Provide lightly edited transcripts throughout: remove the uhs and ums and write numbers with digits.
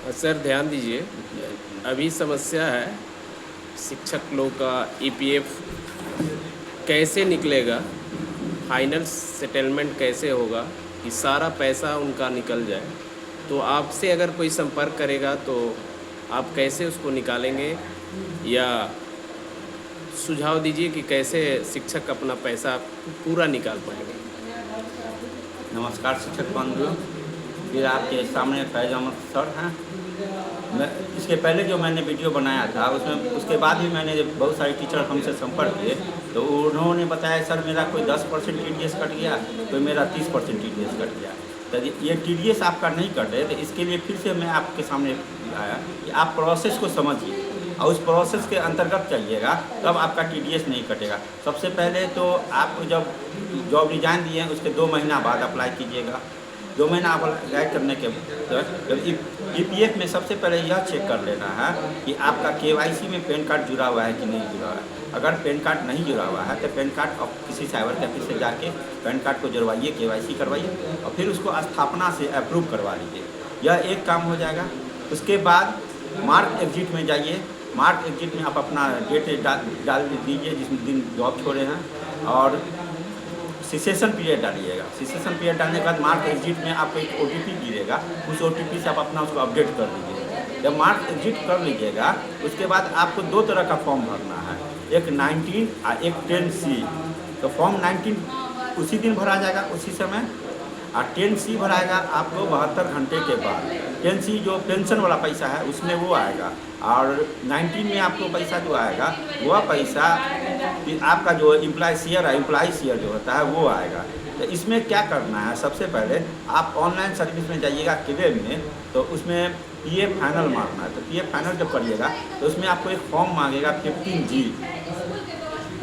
Sir ध्यान दीजिए, अभी समस्या है शिक्षक लोग का ईपीएफ कैसे निकलेगा, फाइनल सेटलमेंट कैसे होगा कि सारा पैसा उनका निकल जाए। तो आपसे अगर कोई संपर्क करेगा तो आप कैसे उसको निकालेंगे, या सुझाव दीजिए कि कैसे शिक्षक अपना पैसा पूरा निकाल पाएंगे। नमस्कार शिक्षक बंधुओं, ये आपके सामने फैज़ अहमद सर हैं। मैं इसके पहले जो मैंने वीडियो बनाया था उसके बाद भी मैंने बहुत सारे टीचर हमसे संपर्क किए, तो उन्होंने बताया सर मेरा कोई 10% TDS कट गया, कोई मेरा 30% TDS कट गया। तो ये TDS आपका नहीं कटे, तो इसके लिए फिर से मैं आपके सामने आया कि आप प्रोसेस को समझिए और उस प्रोसेस के अंतर्गत चलिएगा, तब आपका TDS नहीं कटेगा। सबसे पहले तो आप जब जॉब रिजाइन दिए हैं उसके 2 महीना बाद अप्लाई कीजिएगा। 2 महीना अप्लाई करने के बाद EPF में सबसे पहले यह चेक कर लेना है कि आपका KYC में पैन कार्ड जुड़ा हुआ है कि नहीं जुड़ा हुआ है। अगर पैन कार्ड नहीं जुड़ा हुआ है तो पैन कार्ड किसी साइबर कैफे से जाके पैन कार्ड को जुड़वाइए, KYC करवाइए और फिर उसको स्थापना से अप्रूव करवा लीजिए। यह एक काम हो जाएगा। उसके बाद मार्क एग्जिट में जाइए। मार्क एग्जिट में आप अपना डेट डाल दीजिए जिस दिन जॉब छोड़े हैं, और सिसेशन पीरियड डालिएगा। सिसेशन पीरियड डालने के बाद मार्क एग्जिट में आपको एक OTP गिरेगा, उस OTP से आप अपना उसको अपडेट कर लीजिए। जब मार्क एग्जिट कर लीजिएगा उसके बाद आपको 2 तरह का फॉर्म भरना है, एक 19 और एक 10C। तो फॉर्म 19 उसी दिन भरा जाएगा उसी समय, और 10C भराएगा आपको 72 घंटे के बाद। 10C जो पेंशन वाला पैसा है उसमें वो आएगा, और 19 में आपको पैसा जो आएगा वह पैसा आपका जो एम्प्लॉय शेयर जो होता है वो आएगा। तो इसमें क्या करना है, सबसे पहले आप ऑनलाइन सर्विस में जाइएगा क्लेम में, तो उसमें PF फाइनल मारना है। तो PF फाइनल जब करिएगा तो उसमें आपको एक फॉर्म मांगेगा 15G।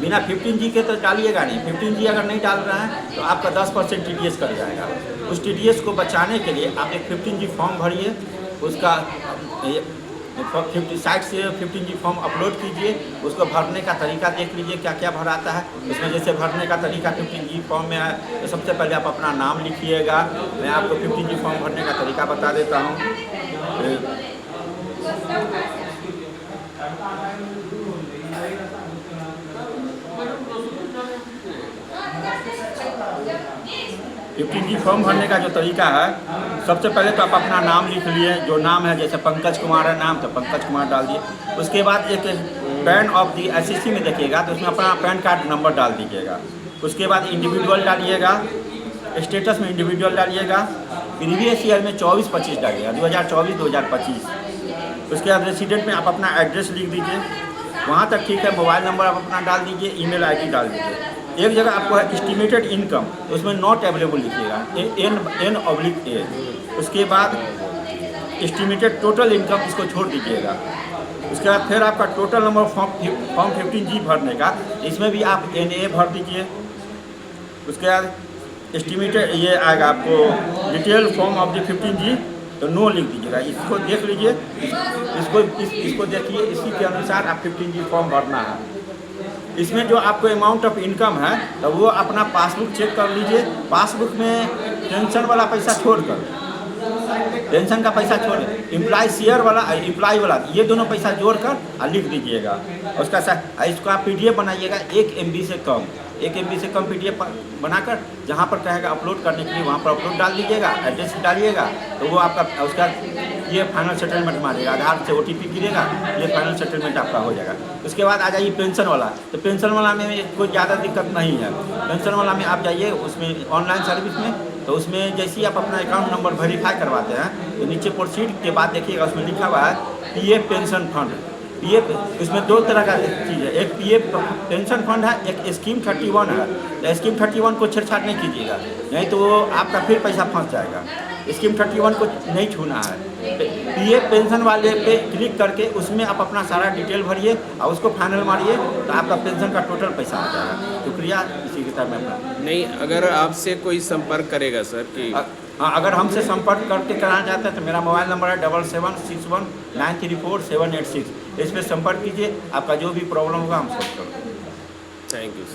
बिना 15G के तो डालिएगा नहीं। 15G अगर नहीं डाल रहा है तो आपका 10% TDS कट जाएगा। उस TDS को बचाने के लिए आप एक 15G फॉर्म भरिए, उसका साइट से 15G फॉर्म अपलोड कीजिए। उसको भरने का तरीका देख लीजिए क्या क्या भराता है। उसमें जैसे भरने का तरीका 15G फॉर्म में है, तो सबसे पहले आप अपना नाम लिखिएगा। मैं आपको 15G फॉर्म भरने का तरीका बता देता हूँ। 15G फॉर्म भरने का जो तरीका है, सबसे पहले तो आप अपना नाम लिख लिए। जो नाम है जैसे पंकज कुमार है नाम, तो पंकज कुमार डाल दिए। उसके बाद एक पैन ऑफ दी SSC में देखिएगा तो उसमें अपना पैन कार्ड नंबर डाल दीजिएगा। उसके बाद इंडिविजुअल डालिएगा, स्टेटस में इंडिविजुअल डालिएगा, प्रीवियस ईयर में 24-25 डालिएगा, 2024-2025। उसके बाद रेसिडेंट में आप अपना एड्रेस लिख दीजिए, वहाँ तक ठीक है। मोबाइल नंबर आप अपना डाल दीजिए, ईमेल ID डाल दीजिए। एक जगह आपको है एस्टिमेटेड इनकम, तो उसमें नॉट अवेलेबल लिखिएगा, N/A। उसके बाद एस्टिमेटेड टोटल इनकम इसको छोड़ दीजिएगा। उसके बाद फिर आपका टोटल नंबर फॉर्म 15G भरने का, इसमें भी आप NA भर दीजिए। उसके बाद एस्टिमेटेड ये आएगा आपको detail form of the 15G, तो नो लिख दीजिएगा। इसको देख लीजिए, इसको देखिए, इसी के अनुसार आप 15G फॉर्म भरना है। इसमें जो आपको अमाउंट ऑफ इनकम है तो वो अपना पासबुक चेक कर लीजिए। पासबुक में पेंशन वाला पैसा छोड़कर, पेंशन का पैसा छोड़, एम्प्लॉय शेयर वाला, एम्प्लॉय वाला, ये दोनों पैसा जोड़कर लिख दीजिएगा। उसका इसको आप PDF बनाइएगा 1 MB से कम। 1 MB से कम PDF बनाकर जहाँ पर कहेगा अपलोड करने के लिए वहाँ पर अपलोड डाल दीजिएगा, एड्रेस डालिएगा, तो वो आपका उसका ये फाइनल सेटलमेंट मारेगा। आधार से OTP गिरेगा, ये फाइनल सेटलमेंट आपका हो जाएगा। उसके बाद आ जाइए पेंशन वाला। तो पेंशन वाला में कोई ज़्यादा दिक्कत नहीं है। पेंशन वाला में आप जाइए उसमें ऑनलाइन सर्विस में, तो उसमें जैसे ही आप अपना अकाउंट नंबर वेरीफाई करवाते हैं तो नीचे प्रोसीड के बाद देखिएगा उसमें लिखा हुआ है PF पेंशन फंड। PF इसमें 2 तरह का चीज़ है, एक PF पेंशन फंड है, एक स्कीम 31 है। तो स्कीम 31 को छेड़छाड़ नहीं कीजिएगा, नहीं तो वो आपका फिर पैसा फंस जाएगा। स्कीम 31 को नहीं छूना है। PF पेंशन वाले पे क्लिक करके उसमें आप अपना सारा डिटेल भरिए और उसको फाइनल मारिए, तो आपका पेंशन का टोटल पैसा आ जाएगा। शुक्रिया। इसी के साथ मैं अपना नहीं, अगर आपसे कोई संपर्क करेगा सर कि हाँ, अगर हमसे संपर्क करके कराना चाहते हैं तो मेरा मोबाइल नंबर है 7761934786। इस पर संपर्क कीजिए, आपका जो भी प्रॉब्लम होगा हम सॉल्व कर देंगे। Thank you sir.